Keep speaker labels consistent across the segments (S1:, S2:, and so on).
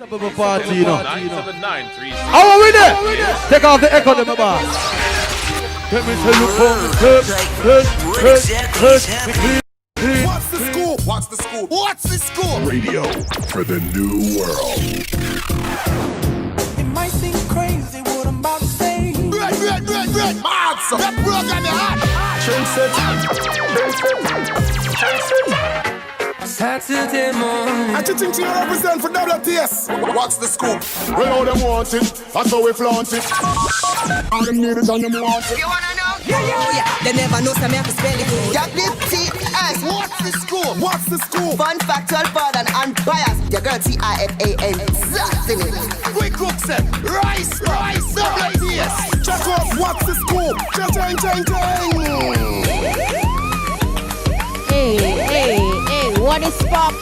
S1: Party, you know.
S2: 97936.
S1: How are we there? Take off the echo, them boss. Let me tell you
S3: What's the scoop? What's the scoop? What's the scoop?
S4: Radio for the new world.
S5: It might seem crazy what I'm about to say.
S3: Red. Marks. That program you hot.
S5: Saturday morning.
S3: I think you represent for WTS. What's the scoop?
S4: Well, all them want it, that's how we flaunt it. All them need it and them want it.
S5: You wanna know? Yeah. They never know some have to spell it.
S3: WTS. What's the scoop? What's the scoop?
S5: Fun, factual, fun, and unbiased. Your girl TIFAN. Exactly.
S3: Quick cook set. Rice. WTS. Check out what's the scoop? Chang.
S6: Hey, what is pop?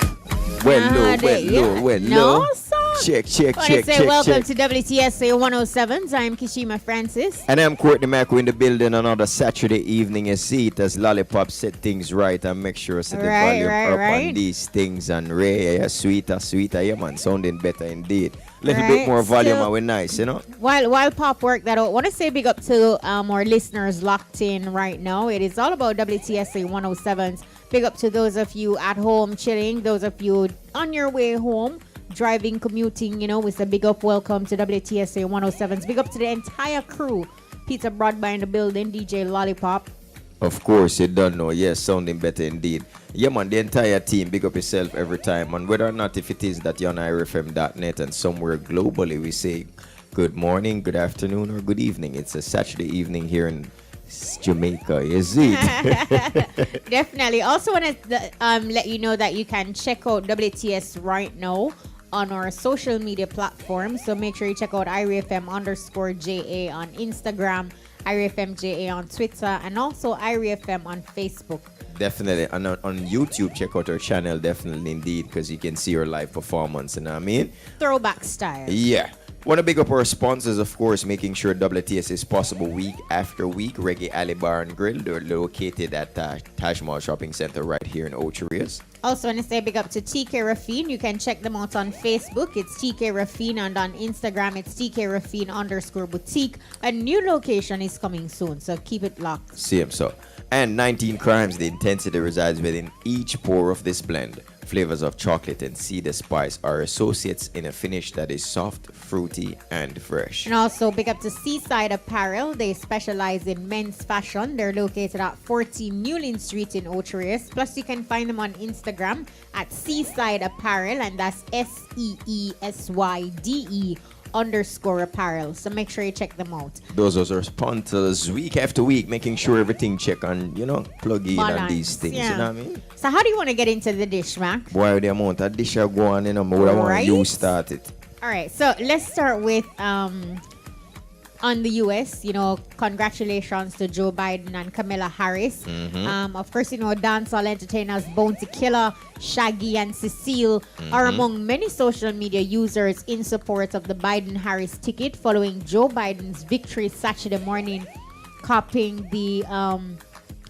S1: Well,
S6: No, sir.
S1: Check.
S6: Welcome to WTSA 107s. I'm Kishima Francis.
S1: And I'm Courtney Mack in the building. Another Saturday evening. You see it as Lollipop set things right and make sure set the volume up on these things. And Ray, sweeter, yeah man, sounding better indeed. Little bit more volume and we're nice, you know.
S6: While Pop work that out, I want to say big up to our listeners locked in right now. It is all about WTSA 107s. Big up to those of you at home chilling, those of you on your way home, driving, commuting, you know, with a big up welcome to WTSA 107s. Big up to the entire crew. Peter Broadby in the building, DJ Lollipop.
S1: Of course, you don't know. Yes, sounding better indeed. Yeah, man, the entire team, big up yourself every time. And whether or not if it is that you're on IRIE.FM.net and somewhere globally, we say good morning, good afternoon, or good evening. It's a Saturday evening here in Jamaica, is it?
S6: Definitely. Also want to let you know that you can check out WTS right now on our social media platforms. So make sure you check out IRIFM_JA on Instagram, IRIFMJA on Twitter, and also IRIFM on Facebook.
S1: Definitely. And on YouTube, check out our channel, definitely indeed, because you can see our live performance, you know what I mean?
S6: Throwback style.
S1: Yeah. Want to big up our sponsors, of course, making sure WTS is possible week after week. Reggae Alley Bar and Grill, they're located at Taj Mahal Shopping Center right here in Ocherias.
S6: Also want to say big up to TK Rafine. You can check them out on Facebook. It's TK Rafine, and on Instagram it's TK Rafine_boutique. A new location is coming soon, so keep it locked.
S1: Same so. And 19 crimes, the intensity resides within each pour of this blend. Flavors of chocolate and cedar spice are associates in a finish that is soft, fruity, and fresh.
S6: And also big up to Seaside Apparel. They specialize in men's fashion. They're located at 40 Newlyn Street in Ocherias. Plus, you can find them on Instagram at Seaside Apparel, and that's SEESYDE_apparel. So make sure you check them out.
S1: Those are our sponsors week after week, making sure everything check and, you know, plug in
S6: Balance,
S1: on these things,
S6: yeah.
S1: you know what I mean?
S6: So how do you want to get into the dish, Mac?
S1: Boy, the amount of dish I go on, you know, I want you start it.
S6: All right, so let's start with on the U.S., you know, congratulations to Joe Biden and Kamala Harris. Of course, you know, dancehall entertainers Bounty Killer, Shaggy, and Cecile are among many social media users in support of the Biden-Harris ticket following Joe Biden's victory Saturday morning, copying the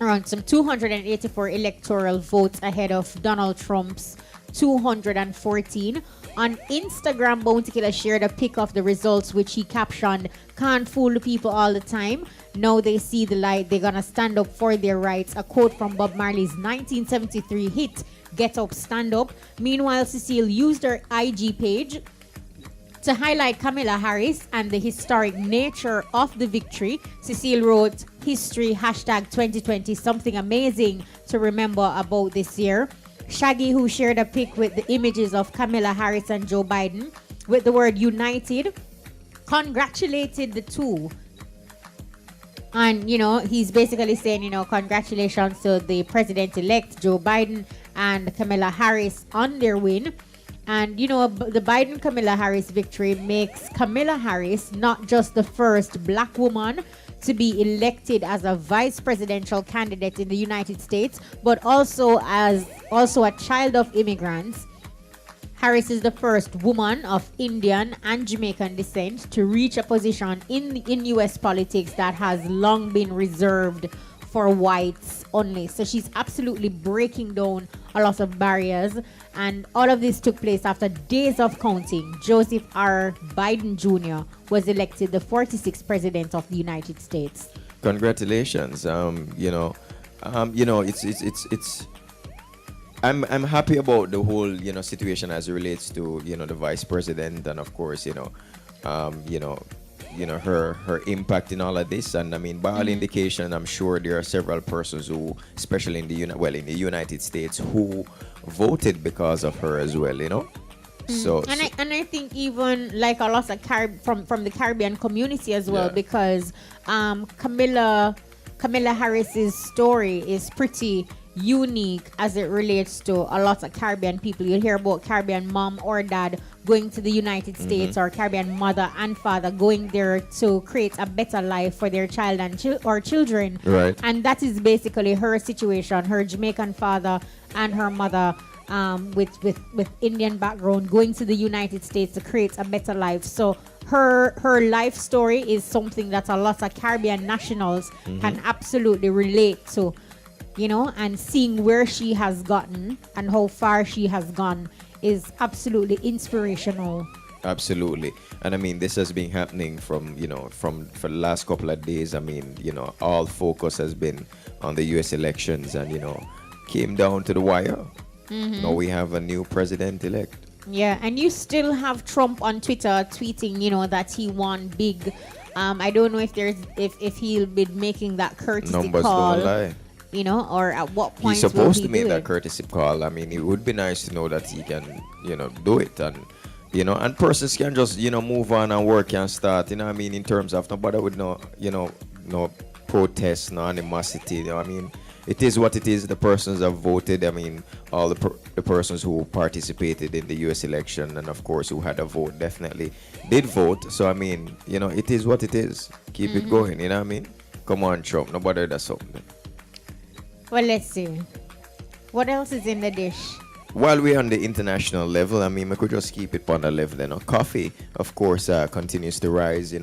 S6: around some 284 electoral votes ahead of Donald Trump's 214. On Instagram, Bounty Killer shared a pic of the results, which he captioned, "Can't fool the people all the time. Now they see the light. They're gonna stand up for their rights." A quote from Bob Marley's 1973 hit, "Get Up, Stand Up." Meanwhile, Cecile used her IG page to highlight Kamala Harris and the historic nature of the victory. Cecile wrote, "History, #2020, something amazing to remember about this year." Shaggy, who shared a pic with the images of Kamala Harris and Joe Biden with the word "united," congratulated the two. And, you know, he's basically saying, you know, congratulations to the president-elect Joe Biden and Kamala Harris on their win. And, you know, the Biden-Kamala Harris victory makes Kamala Harris not just the first black woman to be elected as a vice presidential candidate in the United States, but also a child of immigrants. Harris is the first woman of Indian and Jamaican descent to reach a position in U.S. politics that has long been reserved for whites only. So she's absolutely breaking down a lot of barriers. And all of this took place after days of counting. Joseph R. Biden Jr. was elected the 46th president of the United States.
S1: Congratulations. It's I'm happy about the whole, situation as it relates to, the vice president, and of course, her impact in all of this. And I mean, by all indication, I'm sure there are several persons who, especially in the United States, who voted because of her as well, So
S6: and I think even like a lot of from the Caribbean community as well, because Camilla Harris's story is pretty unique as it relates to a lot of Caribbean people. You'll hear about Caribbean mom or dad going to the United States, or Caribbean mother and father going there to create a better life for their child and children.
S1: Right.
S6: And that is basically her situation. Her Jamaican father and her mother with Indian background going to the United States to create a better life. So her life story is something that a lot of Caribbean nationals can absolutely relate to. And seeing where she has gotten and how far she has gone is absolutely inspirational.
S1: Absolutely. And I mean, this has been happening for the last couple of days. I mean, all focus has been on the US elections, and came down to the wire. Now we have a new president-elect.
S6: Yeah, and you still have Trump on Twitter tweeting, that he won big. I don't know if he'll be making that courtesy
S1: Numbers
S6: call.
S1: don't lie.
S6: Or at what point
S1: He's supposed
S6: will
S1: to
S6: he
S1: make
S6: do
S1: that
S6: it?
S1: courtesy call. I mean, it would be nice to know that he can, do it, and and persons can just, move on and work and start. I mean, in terms of nobody would no protest, no animosity. I mean, it is what it is. The persons have voted. I mean, all the persons who participated in the U.S. election and of course who had a vote definitely did vote. So I mean, it is what it is. Keep it going. You know what I mean? Come on, Trump. Nobody does something.
S6: Well, let's see. What else is in the dish?
S1: While we're on the international level, I mean, we could just keep it on the level. Coffee, of course, continues to rise.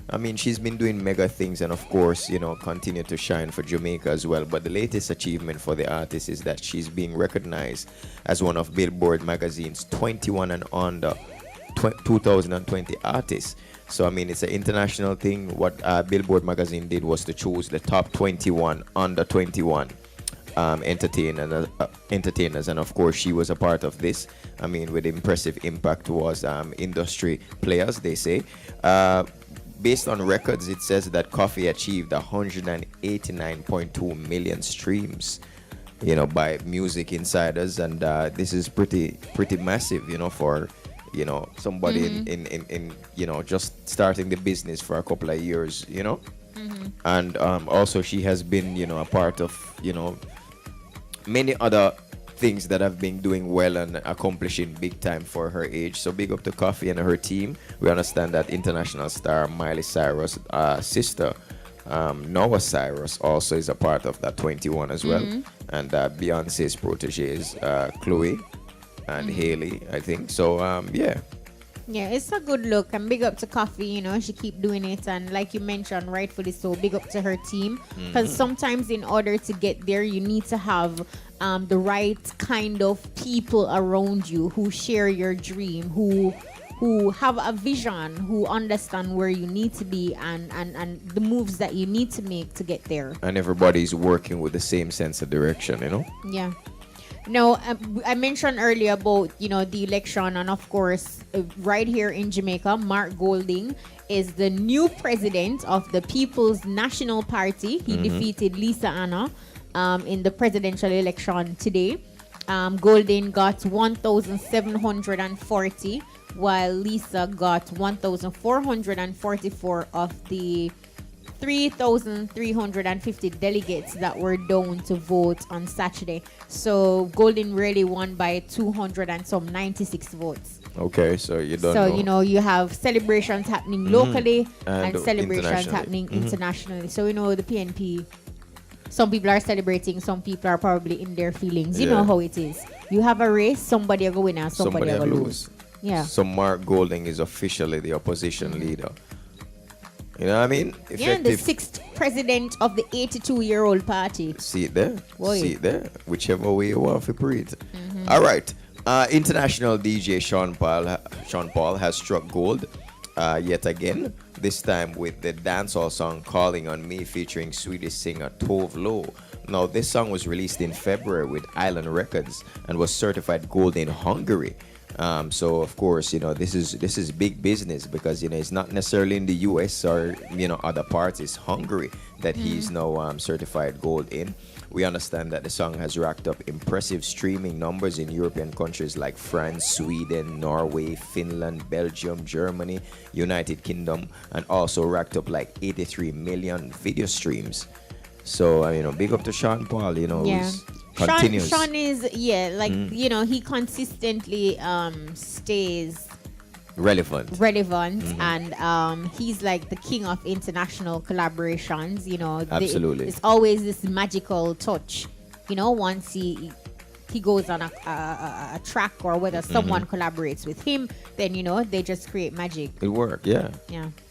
S1: I mean, she's been doing mega things, and of course, continue to shine for Jamaica as well. But the latest achievement for the artist is that she's being recognized as one of Billboard magazine's 21 and under 2020 artists. So, I mean, it's an international thing. What Billboard magazine did was to choose the top 21 under 21 entertainers, and of course she was a part of this. I mean, with impressive impact towards industry players, they say. Based on records, it says that Coffee achieved 189.2 million streams, by Music Insiders, and this is pretty massive, for somebody in just starting the business for a couple of years, and also she has been a part of many other things that have been doing well and accomplishing big time for her age. So big up to Coffee and her team. We understand that international star Miley Cyrus' sister Noah Cyrus also is a part of that 21 as well, and Beyonce's proteges Chloe and Haley, I think. So
S6: Yeah, it's a good look, and big up to Coffee. She keep doing it, and like you mentioned, rightfully so, big up to her team, because sometimes in order to get there, you need to have the right kind of people around you who share your dream, who have a vision, who understand where you need to be and the moves that you need to make to get there.
S1: And everybody's working with the same sense of direction,
S6: Yeah. No, I mentioned earlier about, the election, and of course, right here in Jamaica, Mark Golding is the new president of the People's National Party. He defeated Lisa Anna in the presidential election today. Golding got 1,740, while Lisa got 1,444 of the 3,350 delegates that were down to vote on Saturday. So Golden really won by 296 votes.
S1: Okay, so you don't
S6: know. You have celebrations happening locally and celebrations happening
S1: Mm-hmm.
S6: internationally. So the PNP, some people are celebrating, some people are probably in their feelings. You know how it is. You have a race, somebody will win and somebody will lose. Yeah.
S1: So Mark Golding is officially the opposition leader. You know what I mean?
S6: Yeah, the 6th president of the 82-year-old party.
S1: See it there.
S6: Boy.
S1: See it there. Whichever way you want to put it. All right. International DJ Sean Paul has struck gold yet again. This time with the dancehall song "Calling on Me" featuring Swedish singer Tove Lo. Now, this song was released in February with Island Records and was certified gold in Hungary. So of course, you know, this is big business because, you know, it's not necessarily in the US or, you know, other parts. It's Hungary that he's now certified gold in. We understand that the song has racked up impressive streaming numbers in European countries like France, Sweden, Norway, Finland, Belgium, Germany, United Kingdom, and also racked up like 83 million video streams. So, you know, big up to Sean Paul, you know, who's continues.
S6: Sean is, you know, he consistently stays
S1: relevant
S6: and he's like the king of international collaborations, you know.
S1: Absolutely.
S6: It's always this magical touch, you know, once he goes on a track or whether someone collaborates with him, then, you know, they just create magic.
S1: It worked, yeah.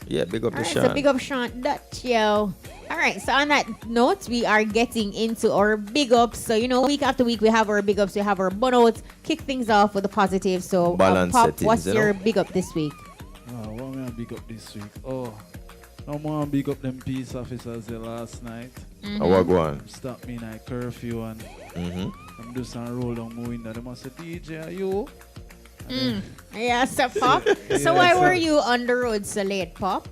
S6: Yeah,
S1: big up to
S6: Alright,
S1: Sean.
S6: so big up Sean, that yo. Alright, so on that note, we are getting into our big ups. So, you know, week after week we have our big ups, we have our bonouts. Kick things off with the positive. So,
S1: Balance
S6: Pop,
S1: settings,
S6: what's
S1: you
S6: your
S1: know?
S6: big up this week?
S2: What am I big up this week? Oh, no more big up them peace officers there last night.
S1: What go on?
S2: Stop me in a curfew and I'm just on roll down my window. They must say, DJ, are you?
S6: Yeah, so Pop. So why were you on the road so late, Pop?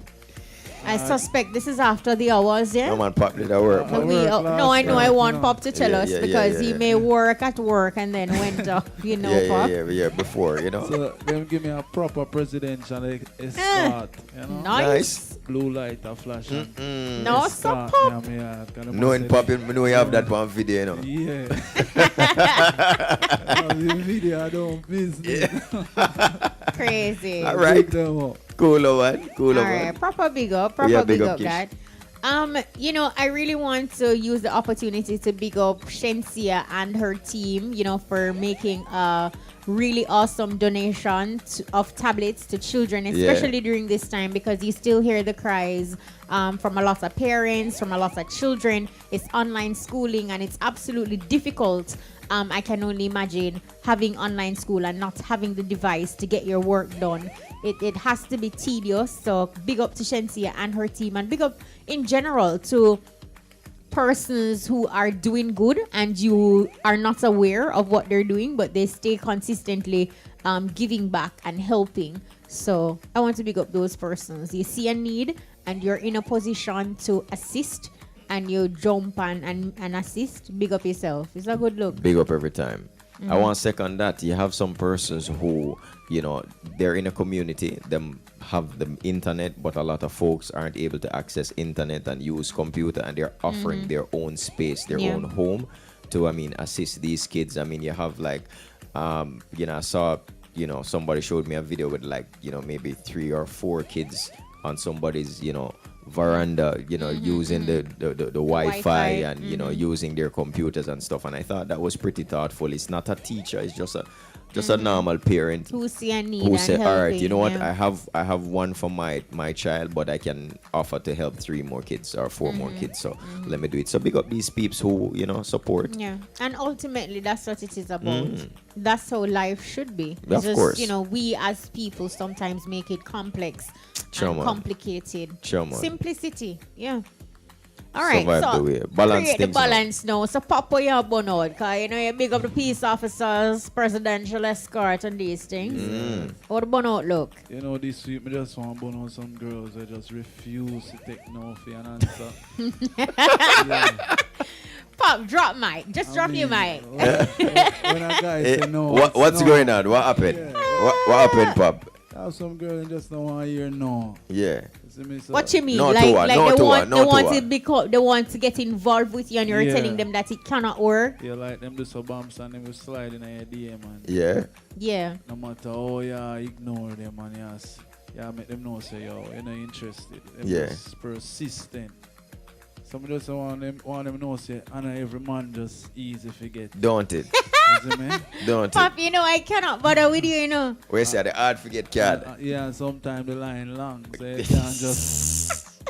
S6: I suspect this is after the hours, yeah?
S1: No man, Pop did that work.
S6: But
S1: man.
S6: no, I know. I want Pop to tell us
S1: Yeah,
S6: because he
S1: yeah.
S6: may work at work and then went off, you know, Pop.
S1: Yeah, before, you know.
S2: So them give me a proper presidential escort, you know?
S6: Nice.
S2: Blue light a flash. and
S6: No, so
S2: escort
S6: Pop.
S2: me, kinda
S1: Knowing
S2: must
S1: Pop,
S2: say
S1: you know you have that one video, you know.
S2: Yeah. The video I don't business.
S6: Crazy.
S1: All right.
S2: Big them up.
S1: Cool one.
S6: All right, proper big up,
S1: big up,
S6: guys. You know, I really want to use the opportunity to big up Shensia and her team, you know, for making a really awesome donation of tablets to children, especially during this time, because you still hear the cries from a lot of parents, from a lot of children. It's online schooling and it's absolutely difficult. I can only imagine having online school and not having the device to get your work done. It has to be tedious. So big up to Shensia and her team, and big up in general to persons who are doing good and you are not aware of what they're doing, but they stay consistently giving back and helping. So I want to big up those persons. You see a need and you're in a position to assist, and you jump and assist, big up yourself. It's a good look.
S1: Big up every time. I want to second that. You have some persons who, you know, they're in a community, them have the internet, but a lot of folks aren't able to access internet and use computer, and they're offering their own space, their own home to, assist these kids. You have like, you know, I saw, you know, somebody showed me a video with like, you know, maybe 3 or 4 kids on somebody's, you know, veranda, you know, using the Wi-Fi and you know, using their computers and stuff. And I thought that was pretty thoughtful. It's not a teacher, it's just a normal parent
S6: who see a need
S1: who
S6: and
S1: say, all right,
S6: helping,
S1: you know what, I have one for my child, but I can offer to help 3 more kids or 4 more kids, so let me do it. So big up these peeps who, you know, support.
S6: And ultimately that's what it is about. That's how life should be.
S1: Of course.
S6: You know, we as people sometimes make it complex and complicated. Simplicity. All right,
S1: Survive
S6: so
S1: the way. Balance
S6: create the
S1: things now.
S6: balance now. So pop what you have on out, cause you know you big up the peace officers, presidential escort, and these things. How the bun out look?
S2: You know, this week I just want to bun on some girls that just refuse to take no for an answer.
S6: Pop, drop mic. Just drop your mic.
S2: When a guy say no,
S1: What's
S2: no.
S1: going on? What happened? What happened, Pop?
S2: I have some girl that just don't want to hear no.
S1: Yeah.
S2: See me, so
S6: What you mean?
S1: No
S6: like
S1: to one,
S6: like
S1: no
S6: they
S1: to
S6: want
S1: one, no
S6: they
S1: to
S6: want
S1: one.
S6: it because they want to get involved with you, and you're
S2: Yeah.
S6: telling them that it cannot work.
S2: Yeah, like them do some bumps and them will slide in your DM, man.
S1: Yeah.
S6: Yeah.
S2: No matter how you ignore them, man, yes. Yeah, make them know, say, yo, you're not interested. Them
S1: Yeah.
S2: just persistent. Some just want them know, say, I know every man just easy forget.
S1: Don't it?
S2: You see me?
S1: Don't it?
S6: Pop, you know I cannot bother with you, you know.
S1: We say the hard forget card.
S2: Yeah, sometimes the line long, so you can't just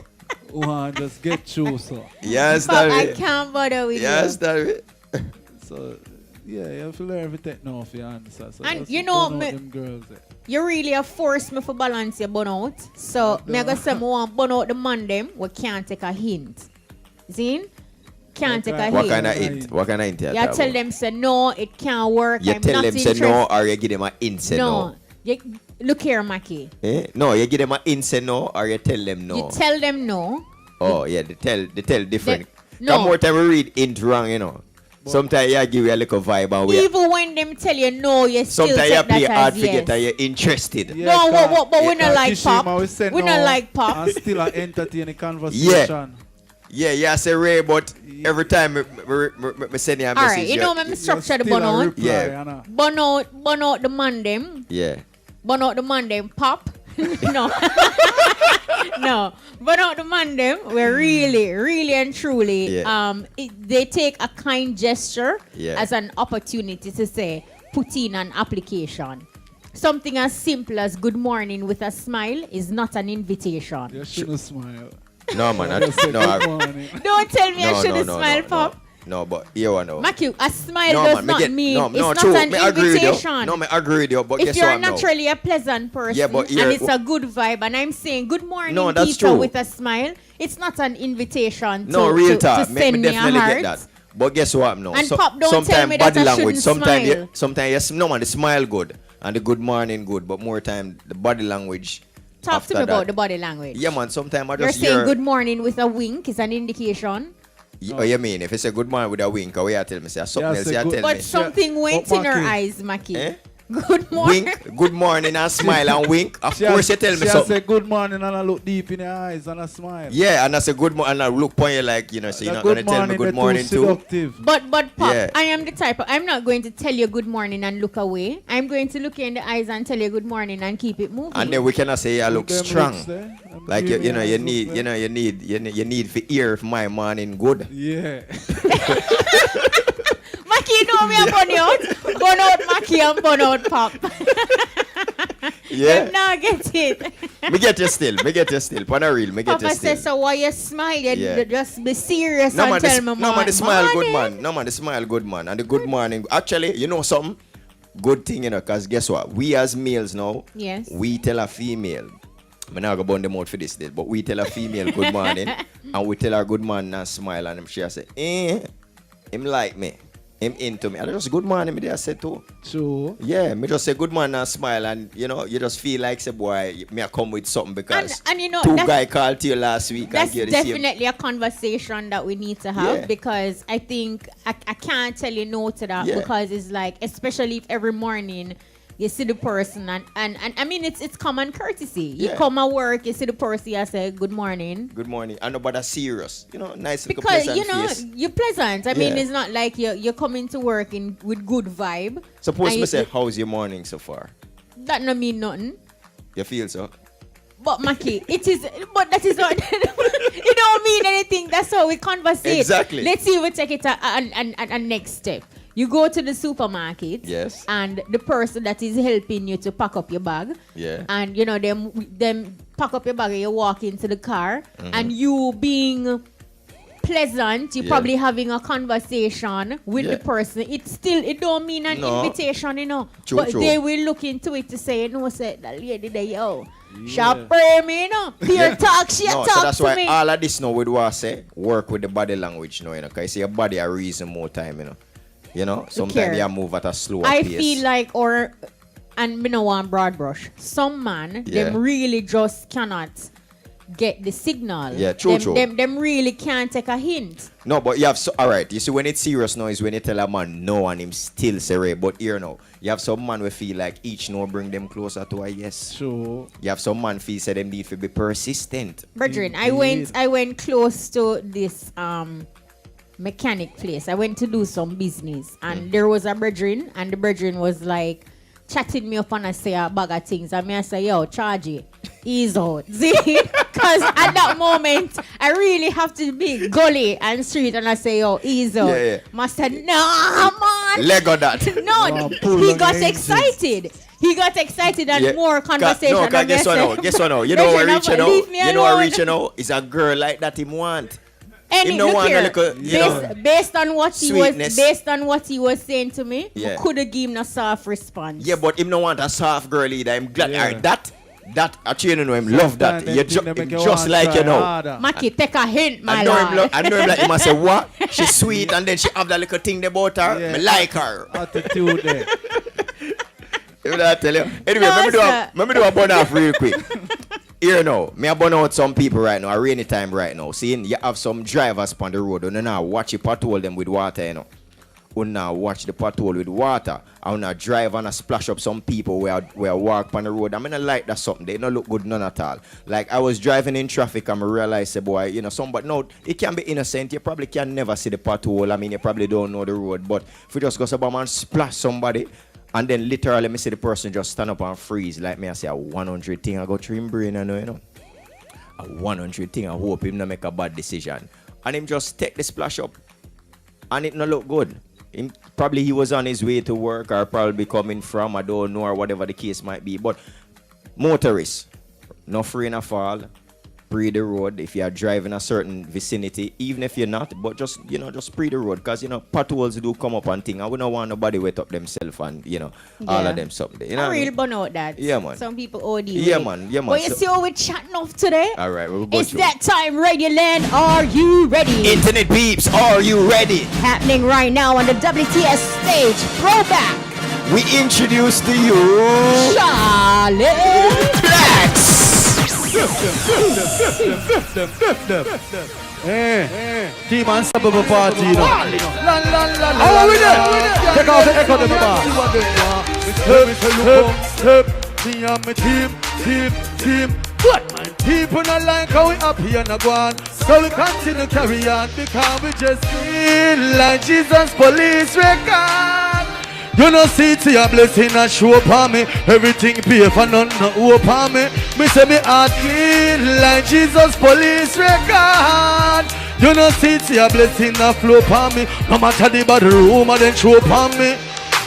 S2: Just get through, so.
S1: Yes,
S6: Pop,
S1: that
S6: I
S1: it.
S6: can't bother with
S1: Yes,
S6: you.
S1: that it.
S2: So, yeah, you have to learn everything now for your answer. So
S6: And
S2: just
S6: you know,
S2: burn out
S6: me-
S2: them girls there.
S6: You really have forced me for balance your burnout. So, me I go say, I want burn out the man them, we can't take a hint. See? Can't take a
S1: What
S6: hint.
S1: kind of hint? What kind of hint?
S6: You tell them, say, no, it can't work.
S1: You
S6: I'm
S1: tell
S6: not
S1: them say
S6: interested.
S1: no, or you give them a hint say no.
S6: You, look here, Mackie.
S1: Eh? No, you give them a hint say no, or you tell them no.
S6: You tell them no.
S1: Oh yeah, they tell different.
S6: No.
S1: Come more time we read hint wrong, you know. Sometimes you give you a little vibe and we.
S6: Even when them tell you no, you still
S1: Sometimes you
S6: take
S1: play
S6: that
S1: hard
S6: as
S1: to get
S6: yes.
S1: that you're interested.
S2: Yeah,
S6: No, but we
S2: yeah,
S6: not like
S2: Kishima
S6: pop.
S2: we said
S6: We
S2: no
S6: not like pop.
S2: And still entertain the conversation.
S1: Yeah, say Ray, but every time me send you a
S6: All
S1: message.
S6: right, you know me structure the
S2: Still a
S6: burnout.
S2: reply,
S1: Yeah.
S2: Anna.
S6: Burn out the man them.
S1: Yeah.
S6: Burn out the man them. Pop. No. No. Burn out the man them. We're really and truly.
S1: Yeah.
S6: They take a kind gesture
S1: Yeah.
S6: as an opportunity to say, put in an application. Something as simple as good morning with a smile is not an invitation.
S2: You shouldn't smile.
S1: No man, I
S2: Just say
S1: no,
S2: good
S1: I,
S2: morning.
S6: Don't tell me I
S1: no,
S6: shouldn't
S1: no, no,
S6: smile,
S1: no,
S6: Pop.
S1: No, but you know.
S6: Matthew, a smile
S1: No,
S6: does
S1: man, me
S6: not
S1: get-
S6: mean
S1: no,
S6: it's
S1: no,
S6: not
S1: true.
S6: an
S1: Me agree with you.
S6: invitation.
S1: No, me agree with you, but
S6: If
S1: guess
S6: you're
S1: what now?
S6: naturally a pleasant person
S1: Yeah, but
S6: and
S1: here-
S6: it's a good vibe, and I'm saying good morning,
S1: No, that's
S6: Peter,
S1: true.
S6: with a smile, it's not an invitation to,
S1: No, real
S6: to
S1: talk. Me
S6: send me a
S1: definitely
S6: heart.
S1: get that. But guess what now?
S6: And Pop, don't tell
S1: sometime
S6: me that
S1: body
S6: I
S1: language.
S6: shouldn't
S1: Sometimes
S6: smile.
S1: yes, no man, the smile good and the good morning good, but more time the body language.
S6: Talk
S1: after
S6: to me about
S1: that.
S6: the body language.
S1: Yeah, man. Sometimes I
S6: You're
S1: just
S6: saying
S1: hear.
S6: good morning with a wink is an indication,
S1: Oh, you mean if it's a good morning with a wink, or you tell me say something
S2: Yeah,
S1: else?
S2: say
S1: You
S2: good-
S1: tell
S6: but
S1: me.
S6: something went
S2: Oh,
S6: in her
S2: Maki.
S6: eyes, Maki.
S1: Eh?
S6: Good morning.
S1: Wink, good morning, and smile and wink. Of course, you tell me
S2: she
S1: something.
S2: say good morning and I look deep in your eyes and I smile.
S1: Yeah, and I say good morning, and I look upon you like, you know, so you're
S2: That
S1: not gonna tell me good
S2: they're
S1: morning
S2: too
S1: too.
S2: seductive.
S6: But Pop,
S1: Yeah.
S6: I am the type of, I'm not going to tell you good morning and look away. I'm going to look you in the eyes and tell you good morning and keep it moving.
S1: And then we cannot say I look
S2: Them
S1: strong.
S2: looks there, them
S1: Like
S2: dreamy
S1: you know, you
S2: eyes
S1: need,
S2: look
S1: you know, you need for ear for my morning good.
S2: there. Yeah.
S6: Maki, you know me a burn out. Burn out Maki and burn out Pop.
S1: Yeah,
S6: Them not get it.
S1: me get you still, Pana real, me get
S6: Papa
S1: you still.
S6: says, so why you smile? You
S1: Yeah.
S6: just be serious
S1: No
S6: and
S1: man,
S6: tell me
S1: no man, the smile good
S6: morning.
S1: man. No man, the smile good man. And the good morning. Actually, you know something? Good thing, you know, because guess what? We as males now,
S6: Yes.
S1: we tell a female. I'm not going to burn them out for this day, but we tell a female good morning, and we tell her good morning and smile, and she say, him like me. Him into me. And I just good morning, me there say too.
S2: True.
S1: Yeah, me just say good morning and smile, and you know, you just feel like say boy, me I come with something because
S6: And you know,
S1: two
S6: that's-
S1: guy called to you last week
S6: That's
S1: and give you the same.
S6: definitely a conversation that we need to have
S1: Yeah.
S6: because I think I can't tell you no to that
S1: Yeah.
S6: because it's like, especially if every morning you see the person and I mean it's common courtesy. You
S1: Yeah.
S6: come at work, you see the person, you say good morning.
S1: Good morning. I know, but that's serious. You know, nice little
S6: Because
S1: pleasant
S6: you know
S1: face.
S6: you're pleasant. I mean
S1: Yeah.
S6: it's not like you're coming to work with good vibe.
S1: Suppose
S6: and
S1: me say,
S6: you-
S1: how's your morning so far?
S6: that no mean nothing.
S1: You feel so?
S6: But Maki, it is, but that is not, it don't mean anything. That's how we conversate.
S1: Exactly.
S6: Let's see if we take it a next step. You go to the supermarket.
S1: Yes.
S6: And the person that is helping you to pack up your bag.
S1: Yeah.
S6: And you know, them pack up your bag and you walk into the car.
S1: Mm-hmm.
S6: And you being pleasant, you're
S1: Yeah.
S6: probably having a conversation with
S1: Yeah.
S6: the person. It don't mean an
S1: No.
S6: invitation, you know.
S1: True,
S6: but
S1: true.
S6: they will look into it to say, you know, say that lady there, yo. Shop pray me, you know. Pure talk, she
S1: No,
S6: talk
S1: so that's
S6: to
S1: why
S6: me.
S1: all of this now we do I say work with the body language now, you know, because you see your body a reason more time, you know. You know, sometimes
S6: care.
S1: you move at a slower
S6: I
S1: pace.
S6: feel like, and me no want broad brush. Some man,
S1: Yeah.
S6: them really just cannot get the signal.
S1: Yeah, true, true.
S6: Them really can't take a hint.
S1: No, but you have so alright. You see, when it's serious now is when you tell a man no and him still say right. But here now, you have some man who feel like each no bring them closer to a yes.
S2: True.
S1: You have some man feel say them need to be persistent.
S6: Brethren,
S2: Indeed.
S6: I went close to this mechanic place. I went to do some business and there was a brethren and the brethren was like chatting me up and I say a bag of things and me I say, yo, charge it. Ease out. See? Because at that moment I really have to be gully and street and I say, yo, ease out.
S1: Yeah, yeah.
S6: Must say, no man,
S1: Lego that.
S6: No,
S2: pull
S6: he
S2: on
S6: got
S2: the engines.
S6: excited. He got excited and
S1: Yeah.
S6: more conversation.
S1: No,
S6: than
S1: guess what now?
S6: yourself.
S1: Guess what now? You know what reach, you know?
S6: Leave me
S1: You know what
S6: alone.
S1: reach, you know? Is a girl like that him want.
S6: And
S1: Him no
S6: look
S1: want a
S6: here,
S1: little, you know,
S6: based on what he
S1: sweetness.
S6: was saying to me,
S1: Yeah.
S6: I could have given a soft response.
S1: Yeah, but him no want a soft girl either. I'm glad.
S2: Yeah.
S1: Alright, that actually, you know him love that.
S2: Sometimes
S1: You
S2: them thing they make you
S1: just
S2: want
S1: like
S2: try
S1: you know.
S2: harder.
S6: Maki, take a hint, my
S1: I know him.
S6: lord.
S1: I know him like he must say what? She's sweet and then she have that little thing about her.
S2: Yeah.
S1: Me like her.
S2: Attitude there.
S1: You know what I tell you? Anyway,
S6: No,
S1: let me do a burn off real quick. Here now, me a burn out some people right now, a rainy time right now. Seeing you have some drivers on the road, you now watch the pothole them with water, you know. You now watch the pothole with water. I now drive and splash up some people where walk on the road. I mean, I like that something. They don't look good none at all. Like I was driving in traffic and I realized, say, boy, you know, somebody, no, it can be innocent. You probably can never see the pothole. I mean, you probably don't know the road. But if you just go somebody and splash somebody, and then literally me see the person just stand up and freeze. Like me, I say a 100 thing I go through him brain, you know. A 100 thing I hope him not make a bad decision. And him just take the splash up. And it not look good. Probably he was on his way to work or probably coming from, I don't know, or whatever the case might be. But motorists, no free in a fall. Pre the road if you are driving a certain vicinity, even if you're not, but just, you know, just pre the road, because, you know, potholes do come up and thing, and we don't want nobody wet up themselves and, you know, all
S6: Yeah.
S1: of them something. You know
S6: I
S1: what I
S6: really
S1: mean?
S6: burn out that.
S1: Yeah, man.
S6: Some people OD.
S1: Yeah,
S6: with it.
S1: man. Yeah, man.
S6: But you see how we're chatting off today?
S1: All right, we'll go
S6: It's
S1: through.
S6: that time, Radio Land. Are you ready?
S1: Internet peeps, are you ready?
S6: Happening right now on the WTS stage. Throwback.
S1: We introduce to you
S6: Charly
S1: Blacks.
S2: Team Unstoppable Party, you know. How are we there? Take off the echo, the bar. Me and my team. But my people not like how we up here and go on. So we continue carry on because we just feel like Jesus police record. You know, see to your blessing and show upon me. Everything pay for none, no hope on me. Me say me heart clean like Jesus police record. You know, see to your blessing and flow upon me. No matter the bad room and then show upon me.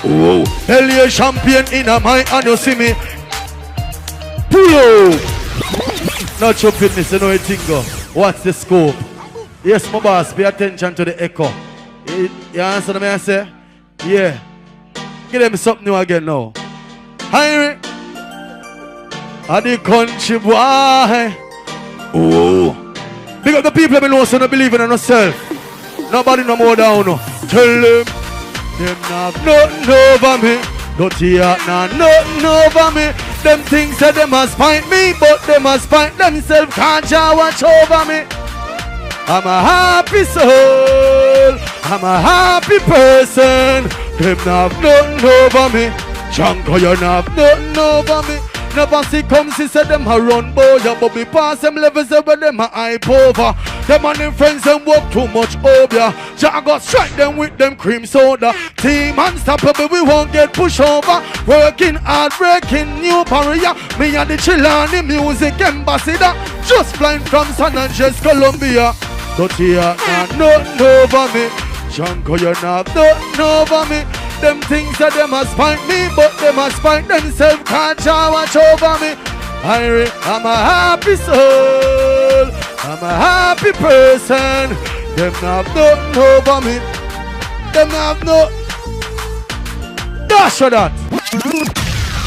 S2: Oh, Elia champion in a mind and you see me. Pull up. Not your fitness, you know it go. What's the scope? Yes, my boss, pay attention to the echo. You answer me, I say? Yeah. Give them something new again now. IRIE. And the country boy. Oh. Because the people know so don't believe in themselves. Nobody no more down. No. Tell them have nothing over me. Don't hear nothing over me. Them things that they must find me, but they must find themselves. Can't you watch over me? I'm a happy soul. I'm a happy person. Them have nothing over me. Junko, you have nothing over me. Never see come see say them a run boy, but me pass them levels where them a hype over. Them and them friends them work too much over. Jah go strike them with them cream soda. Team Unstoppable, we won't get pushed over. Working hard, breaking new barrier. Me and the Chilani music ambassador. Just flying from San Andres, Colombia. Don't hear nothing over me. Junko, you have nothing over me. Them things that they must find me, but they must find themselves. Can't you watch over me? IRIE, I'm a happy soul. I'm a happy person. Them have nothing over me. Them have no. Dash for that.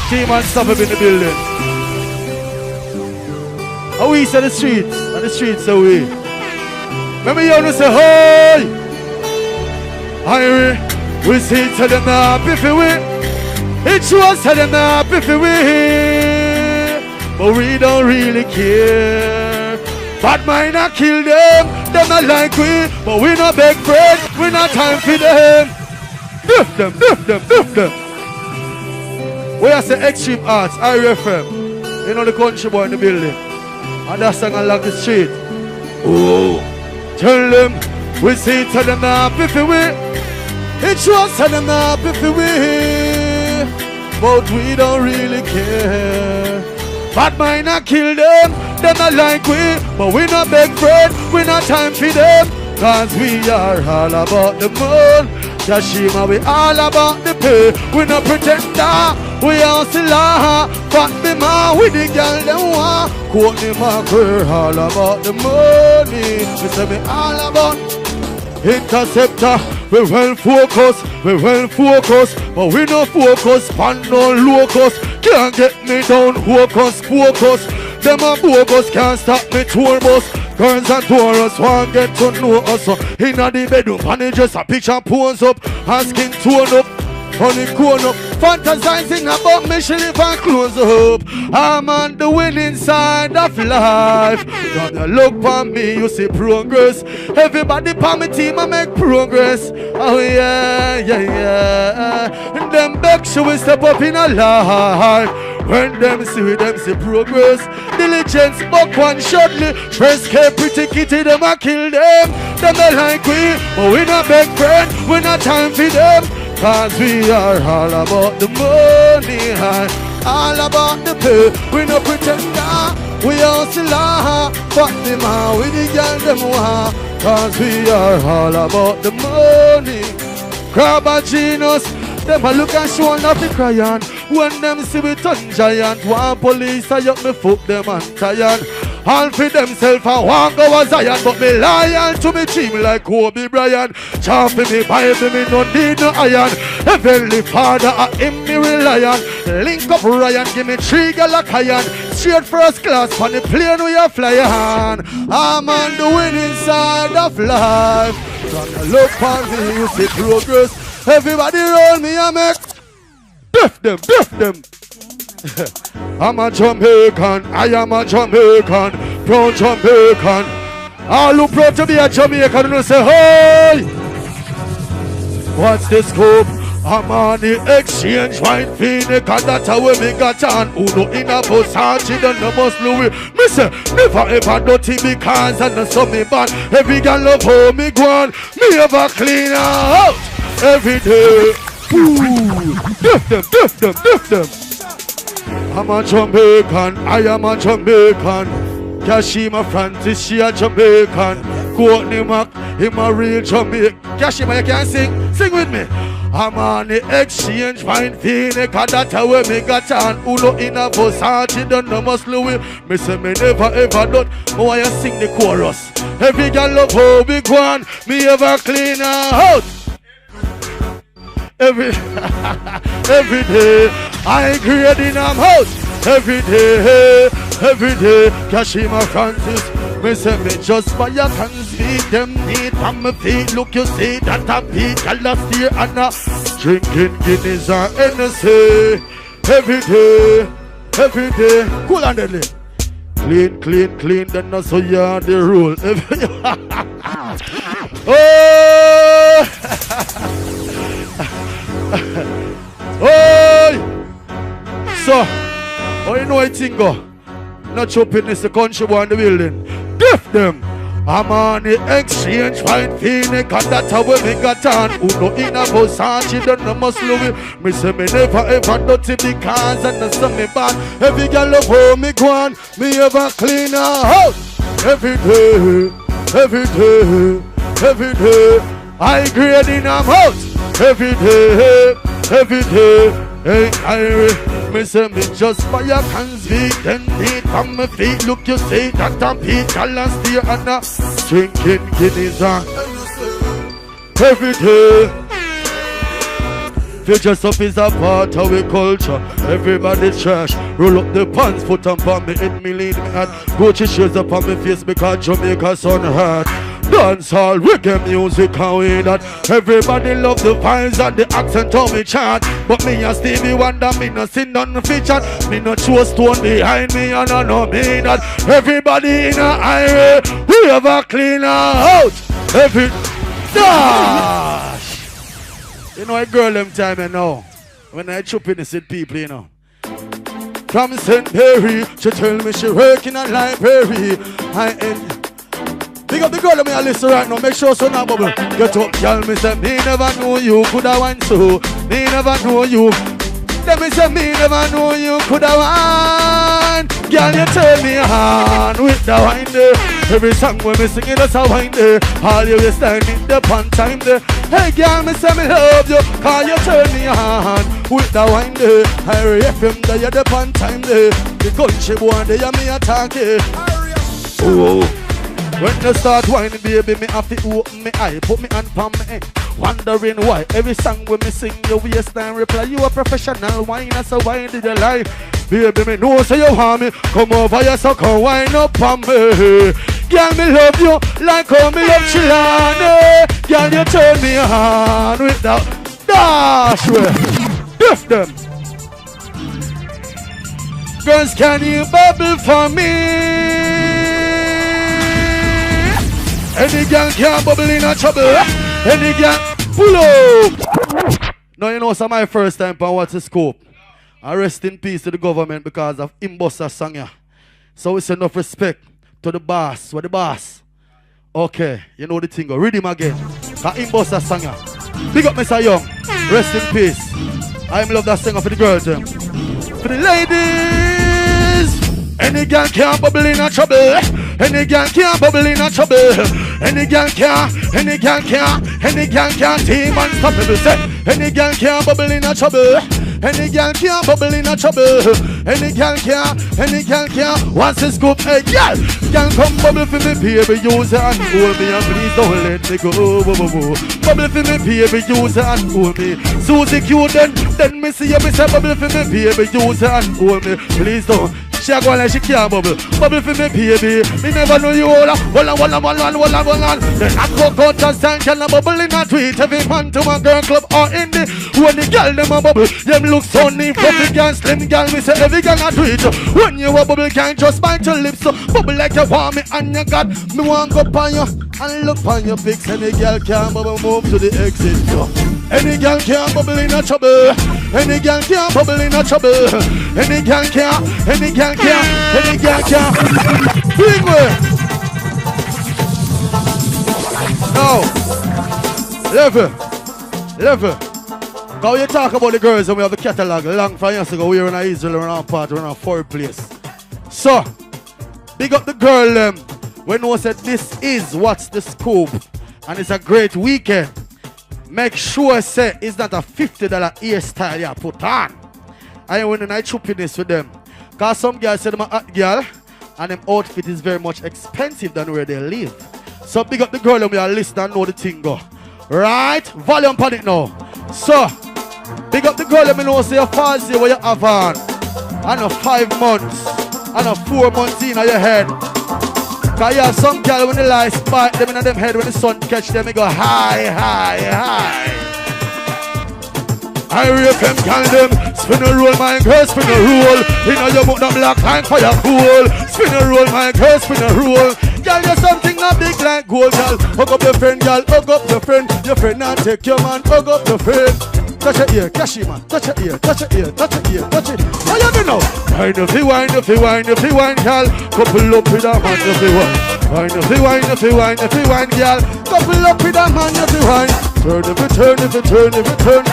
S2: Team Unstoppable in the building. How we say the streets? And the streets are we. Remember you want to say, hey! IRIE. We see to them happy for we. It shows to them happy for we. But we don't really care. Bad mind not kill them. Them not like we. But we not beg bread. We not time for them. Duff them. We are the Extreme Arts, IRIE FM. You know the country boy in the building. And that song unlock the street. Oh. Tell them. We see to them happy for we. It shows that them happy for we, but we don't really care. Bad mind not kill them not like we, but we not beg bread, we not time for them. Cause we are all about the moon, Yashima, we all about the pay. We no pretender, we hustler. Fuck the man with the girl them want. Quote me my career, all about the money. We say me all about interceptor. We well focused, but we no focus on no locus. Can't get me down, focus. Them a bogus can't stop me tour bus. Girls and tourists want get to know us. Inna the bedroom, and they just a picture pose up, asking tone up, honey cone up, fantasizing about me, she live and close up. I'm on the winning side of life. Gonna look for me, you see progress. Everybody on my team, I make progress. Oh yeah. And them beg, she will step up in a life. When them see progress. Diligence, buck one shortly. First care, pretty kitty, them a kill them. Them they like we, but we not beg friend. We not time for them. Cause we are all about the money, all about the pay. We no pretender, we hustler. Fuck the man with the girl them want. Cause we are all about the money. Crab a genius, them a look and show nothing crying. When them see me turn giant, one police I up me foot them and tired. All for themself and one go a Zion, but me loyal to me team like Kobe Bryant. Chopping me Bible, me no need no iron. Heavenly Father, I him me reliant. Link up Ryan, give me 3 like iron. Straight first class on the plane we are flying. I'm on the winning side of life. Gonna look for me, you see progress. Everybody roll me and make deaf them. I'm a Jamaican, I am a Jamaican, proud Jamaican. All who proud to be a Jamaican, you say, hey! What's the scope? I'm on the exchange, wine Phoenix, and that's how we got on. Uno in a Versace, then the most Louis. Me say, never ever dirty because I know some me bad. Every girl love how me go on. Me ever clean out every day. Ooh, diff them. I'm a Jamaican, I am a Jamaican. Kashima Francis, she a Jamaican. Courtney Mac, him a real Jamaican. Kashima, you can sing with me. I'm on the exchange, fine Phoenix, and that's how me got on. Uno in a Versace, done no must Louis. Me say me never ever done, but why you sing the chorus? Every girl love how big one, me ever clean her house. Every day, I create in a house. Every day, Kashima Francis. Me say me just buy a cans feet, them need from my feet. Look, you see that a beat, I'll steer and a drinking Guinness and NSA. Every day, cool and deadly. Clean, then that's how you are the rule. So, you know I think go. Not chopping this the country boy in the building. Deaf them. I'm on the exchange, fine Phoenix, and that's how we got on. Uno in a Versace, then no must Louis. Me say me never ever dirty because I know some me bad. Every girl love how me go on. Me ever clean her house. Every day, I grade in a house. Every day, hey, IRIE, me say me just buy a cans feet, then beat from my feet. Look, you see that I'm Pete, I'll steer and a drinking Guinness and every day. Future stuff is a part of our culture. Everybody trash. Roll up the pants, put them on me head, me lead me hat. Gucci shades up on me face because Jamaica sun hot. Dance all reggae music and we that. Everybody love the vibes and the accent of me chant. But me and Stevie Wonder, me no sing none feature. Me no show stone behind me and I know me that. Everybody in a IRIE, we have a cleaner out. Every dash. You know a girl them time you know. When I chop in the city people, you know. From St. Mary, she tell me she work in a library. Big up the girl that me a listen right now. Make sure so now bubble. Get up, girl. Me say me never know you coulda wine so. Me never know you. Let me say me never know you coulda wine. Girl, you turn me on with the wine there. Every song when me sing it, that's a wine there. All you standing the pan time there. Hey girl, me say me love you, cause you turn me on. With the wine there, IRIE FM, there you the pan time there. The country boy, there you me attack it. Oh. When you start whining, baby, me have to open me eye, put me hand palm me head. Wondering why every song when me sing your waistline reply. You a professional whiner, so why did you lie? Baby, me know so you want me. Come over here, so come wine up on me. Girl, me love you like how me love Chilane. Girl, you turn me on with that dash way. Lift them. Girls, can you bubble for me? Any girl can bubble in a trouble. Any girl pull up. Now you know it's my first time on What's the Scope. I rest in peace to the government because of Imbossa song here. So it's enough respect to the boss. What the boss? Okay, you know the thing. Read him again. Imbossa song here. Big up Mr. Young. Rest in peace. I love that singer for the girls. For the ladies. Any girl can bubble in a trouble. Any girl can bubble in a trouble. Any girl can, any girl can, any girl can. Team unstoppable. Say, any girl can bubble in a trouble. Any girl can bubble in a trouble. Any girl can, any girl can. Once the scoop, hey girl, can come bubble for me, baby. Use it and hold me, and please don't let me go. Bubble for me, baby. Use it and hold me. Susie Q, then me see you, me say bubble for me, baby. Use it and hold me, please don't. She a go like she can't bubble. Bubble for me, baby. Me never know you all. Hold on. Then I go out and stand, can I bubble in a tweet. Every man to my girl club or in the. When the girl them a bubble, them look so neat. Fluffy girl, slim girl, me say every girl a tweet. When you a bubble, can't just bite your lips. So bubble like you want me and you got. Me want go on you and look on your pics. Any girl can bubble, move to the exit. So any girl can bubble in a trouble. Any girl can bubble in a trouble. Any girl can, any girl can, any girl can. Big way. Now, level. Now you talk about the girls and we have the catalog. Long from years ago, we were in Israel, we were in a part, we were in a foreign place. So, big up the girl when we said this is What's the Scoop. And it's a great weekend. Make sure say it's not a $50 hairstyle you put on. I went in I chopping this with them. Cause some girls say them a hot girl and them outfit is very much expensive than where they live. So big up the girl and we are listening and know the thing go. Right? Volume on it now. So big up the girl and me know say you fancy what you have on. And a 5 months and a 4 months in your head. Cause you have some girl when the light spike them in them head when the sun catch them, they go high. IRIE FM call them. Spin a roll, my girl, spin a roll. You know you put the black line for your cool. Spin a roll, my girl, spin a roll. Girl, you're something not big like gold, girl. Hug up your friend, girl, hug up your friend. Your friend not take your man, hug up your friend. Touch your ear, cash him, man. Touch your ear, touch your ear, touch your ear, touch it. What you do now? Wine if you wine, girl. Couple up with a man if you wine. Wine if you wine, girl. Couple up with a man if you wine. Turn if you turn,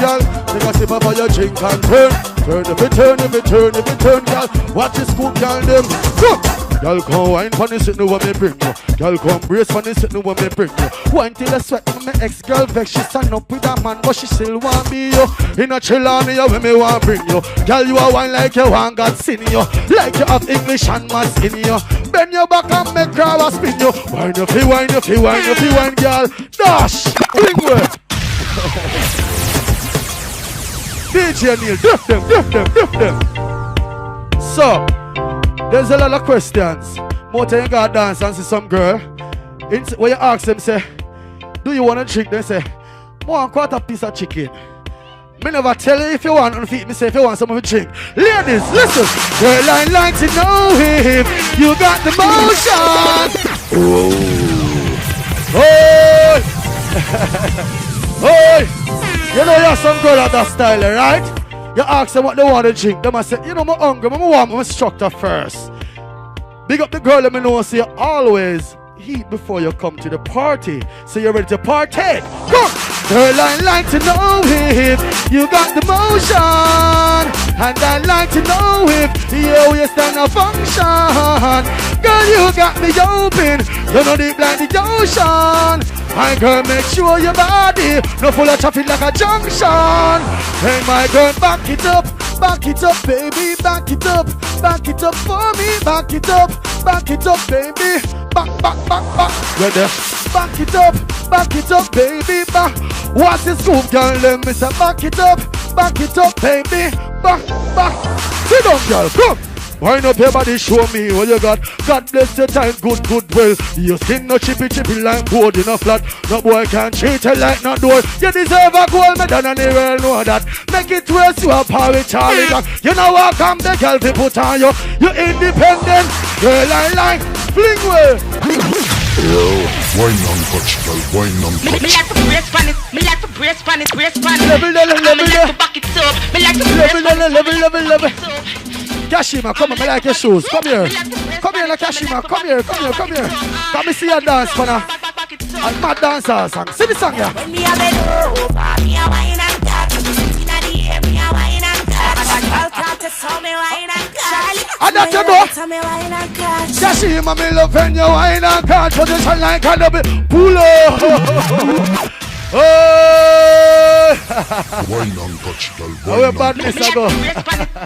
S2: girl. Take a sip of your drink and turn. Turn if you turn, girl. Watch the scoop, girl, them. Go! Girl, come wine for the sitting when me bring you. Girl, come brace for the sitting when me bring you. Wine till the sweat when my ex-girl vex. She stand up with a man, but she still want be you. In a chill on you when me want bring you. Girl, you a wine like you want God sin you. Like you have English and maths in you. Bend your back and make crowd a spin you. Wine if you wine, girl. Dash, bring work. DJ Neil, drift them. So, there's a lot of questions. More time you gotta dance and see some girl. When you ask them, say, do you want a drink? They say, more quarter piece of chicken. Me never tell you if you want on feet. Me say if you want some of a drink. Ladies, listen. Girl, I like to know if you got the motion. Oh, you know you're some girl at that style, right? You ask them what they want to drink. They must say, you know, I'm hungry, I'm warm, I'm instructor first. Big up the girl, let me know, so you always eat before you come to the party. So you're ready to partake. Come! Girl, I like to know if you got the motion. And I like to know if you stand a function. Girl, you got me open. You know deep like the ocean. My girl, make sure your body no full of traffic like a junction. Hey, my girl, back it up, baby, back it up for me, back it up, baby, back. Ready? Back it up, baby, back. What's the scoop, girl? Let me say, back it up, baby, back. Sit down, girl, come. Wind up your body, show me what you got. God bless your time, good well. Your skin no chippy like board in a flat. No boy can treat you like no door. You deserve a gold medal and you well know that. Make it worse, you a power with Charly Black. You know what come the girl to put on you. You independent, girl I like. Fling way.
S4: Yo, wine on touch, girl, wine on touch.
S7: Me like to brace pan it, me like to brace pan it.
S2: Level.
S7: Me like to back it up, me like to brace pan it.
S2: Level. Kashima, come on, I like your shoes. Come here, Kashima. Come here. Come me see your dance, pana. And mad dancer song. See the song, yeah.
S5: When me a bend over, me a wine and catch. Inna the air, me a wine and catch. Girl can't tell me wine and catch.
S2: And that you know.
S5: Tell me wine and catch.
S2: Kashima, me love when you wine and catch. Position like a double pull up. Oh!
S4: Wine on touch, girl,
S2: How
S4: wine on
S2: badness
S4: touch.
S2: I go?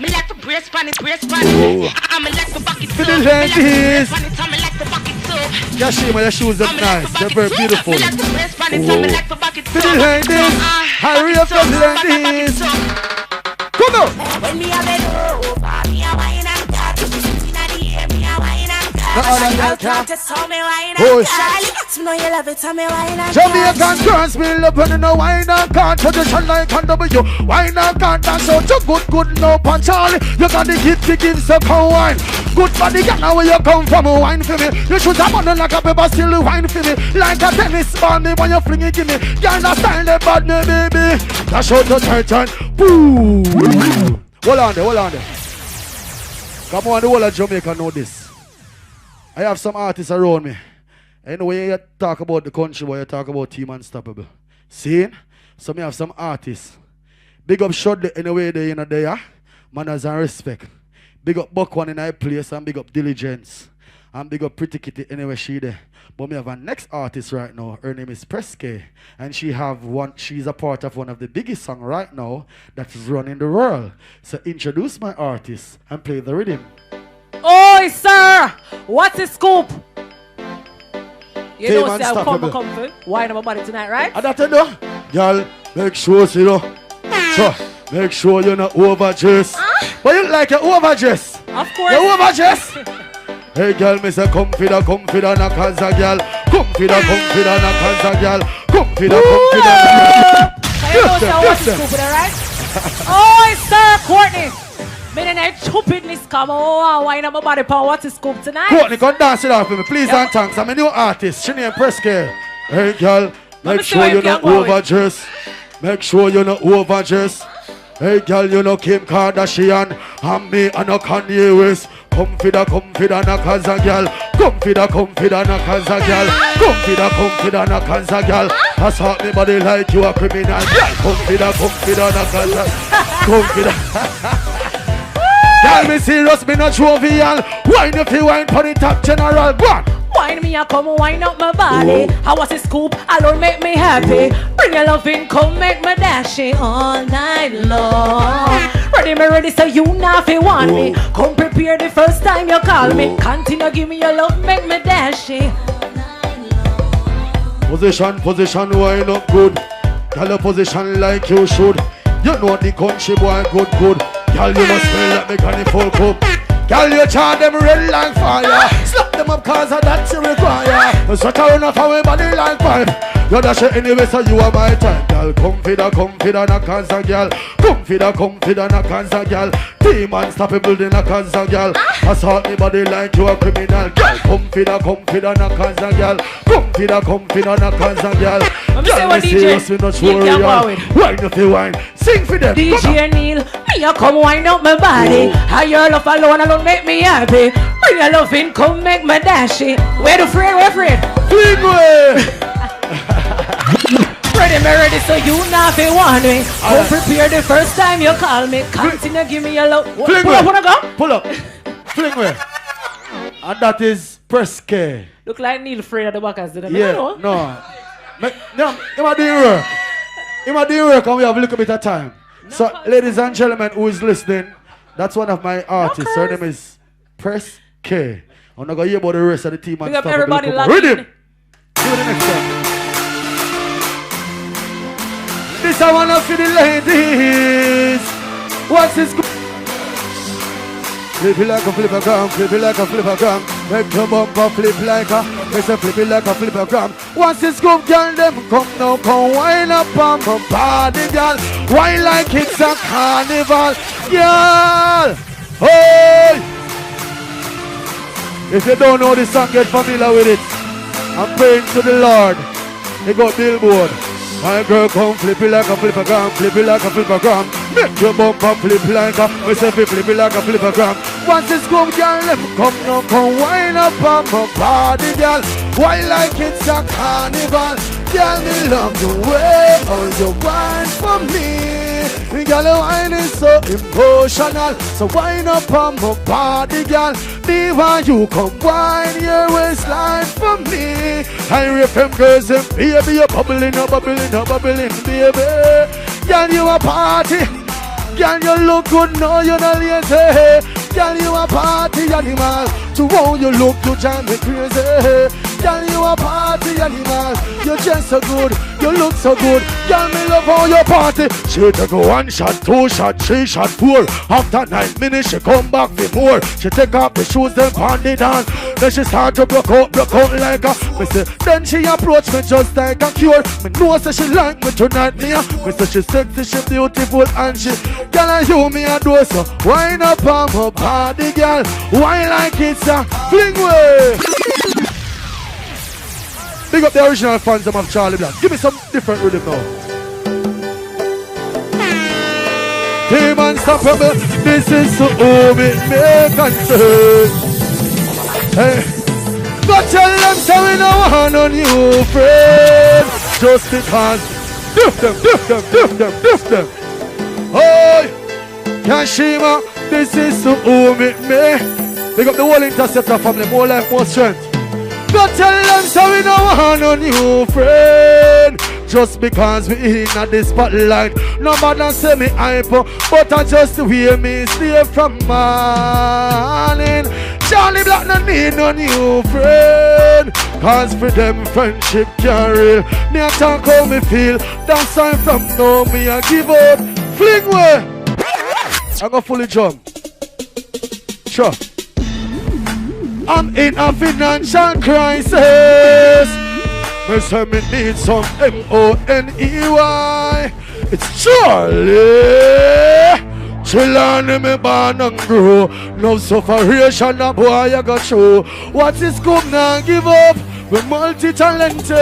S7: Me like to brace pan it.
S2: Oh.
S7: Me like to back it up.
S2: Finish
S7: Me like to
S2: ladies.
S7: brace pan it, me like to back it up.
S2: Kashima, your shoes look nice. They're very beautiful.
S7: Me like to brace pan it, me like to back it up.
S2: Finish ladies. IRIE FM ladies. Come on.
S5: When me a bend over, me a wine and catch. Inna the air, me a wine and catch. Girl can't tell me wine
S2: Oh,
S5: and catch. You know you love it, tell me wine and catch.
S2: Jamaican girls me love when you know wine and can't. Position like a W. Wine and can't dance out. You good no punch Charlie. You got the gift to give so come wine. Good body, get now where you come from. Wine for me. You should have on like a paper still wine for me. Like a tennis ball me when you fling it give me. Girl not style the bad me baby. Dash out the turn. Boom. Hold on there. Come on, the whole of Jamaica know this. I have some artists around me. And when you talk about the country, when you talk about Team Unstoppable. See? So me have some artists. Big up Shudley anyway they in there. Manners and respect. Big up Buck One in a place and big up Diligence. And big up Pretty Kitty anyway she there. But me have a next artist right now. Her name is Preske. And she's a part of one of the biggest songs right now that's running the world. So introduce my artist and play the rhythm.
S8: Oi, sir! What's the scoop? You
S2: Team
S8: know, say I'm
S2: Unstoppable.
S8: comfort. Wine on my body tonight, right?
S2: And that you know, girl, make sure you know. So, make sure you're not overdressed. But you like your overdress.
S8: Of course.
S2: You overdress. Hey girl, me say come for the nakaza girl. Come for the nakaza girl. Come for the
S8: So you know, say what's the scoop with it, right? Oi, sir, Courtney! Me and I stupidness come. Oh, wine on my body power. What's the scoop tonight?
S2: Courtney, come dance it off for me, please and thanks. I'm a new artist. She named Preske. Hey girl, make sure you're not overdressed. Make sure you're not overdressed. Hey girl, you know Kim Kardashian and me and no Kanye West. Come for the nakaza girl. Come for the nakaza girl. Come for the nakaza girl. Assault me body like you a criminal. Come for the nakaza. Come for the. Girl, me serious, me not jovial. Wine if you wine for the top general. Go on.
S8: Wine me, I come wine up my body. How was the scoop? Alone make me happy. Bring your love in, come make me dash it all night long. Ready, so you not fi want me. Come prepare the first time you call me. Continue, give me your love, make me dash it.
S2: Position, wine up good. Girl, your position like you should. You know the country boy good. Girl, you must smell like me can full cup. Girl, you charge them red like fire. Slap them up cause that's you require. Sweat out enough away body like pipe. You dash it anyway so you are my type. Girl, come for the nakaza girl. Come for the nakaza girl. Team Unstoppable the nakaza girl. Assault me body like you a criminal. Girl, come for the nakaza girl. Come for the nakaza girl.
S8: Let me say what DJ Neil can go with.
S2: Wine if you wine. Sing for them.
S8: DJ Neil, me a come wine up my body. How your love alone make me happy. Bring your love in, come make me dash it. Where the friend?
S2: Fling way.
S8: Ready, so you not fi want me. Come prepare the first time you call me. Continue, give me your love.
S2: Fling
S8: Pull
S2: way.
S8: up.
S2: Pull up. Fling way. And that is Preske.
S8: Look like Neil Frey at the back as the
S2: Yeah, no. Him a doing work. Him a doing work and we have a little bit of time. So, ladies and gentlemen who is listening, that's one of my artists. Her name is Press K. I'm not going to hear about the rest of the team and stuff.
S8: Everybody
S2: read him. See you the next time. This I wanna for the ladies. What's this? Flip it like a flipper gram, flip it like a flipper gram. Make your bumper flip like a, make a flip it like a flipper gram. Once it's good, girl, them come now, come wind up on my body, girl. Wine like it's a carnival, girl. Hey! If you don't know this song, get familiar with it. I'm praying to the Lord. They got Billboard. My girl come flip it like a flipper gram, flip it like a flipper gram. Make your bumper flip like a, myself flip it like a flipper gram. Once it's come, girl, let me come now, come wind up on my body, girl. Why like it's a carnival? Girl, me love the way all you wine for me. Girl, your wine is so emotional. So wind up on my body, girl. Me want you come wine your waistline for me. IRIE FM girls and baby, you're bubbling, baby. Girl, you a party. Girl, you look good, no, you're not lazy. Girl, you a party animal. To how you look, you drive me crazy. Girl, you a party animal. You dress so good, you look so good. Girl, me love how you party. She take a 1 shot, 2 shot, 3 shot, 4. After 9 minutes, she come back for more. She take off the shoes, then pound it down. Then she start to broke out like a. Me say, then she approach me just like a cure. Me know say she like me tonight, me. Me say she sexy, she beautiful, and she. Girl, and you me a do so. Wind up on my body, girl. Why like it's a fling way. Big up the original fans of Charly Black. Give me some different rhythm now. Team Unstoppable, this is to whom it may concern. Hey, but tell them so we don't want no new friend. Just because, diff them. Oh, Kashima, this is to whom it may. Big up the whole Interceptor family, more life, more strength. But tell them so we don't want no new friend. Just because we in at the spotlight. Nobody say me hype, but I just hear me stay from morning. Charly Black no need no new friend. Cause for them friendship can real. Me a talk how me feel. That's why from now me a give up. Fling way. I go fully jump. Sure. I'm in a financial crisis. Me say me need some money. It's Charlie. Chillin' in me born and grow. No sufferation a boy I got show. What is come now give up? We're multi-talented.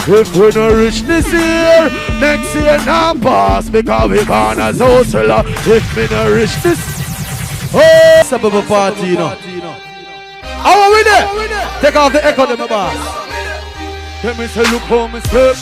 S2: If we no rich this year, next year now pass. Because we born as hustler. If we no rich this. Oh, suburban party, you know. How are we there? Take off the echo, my boss. Let me say, look how me step.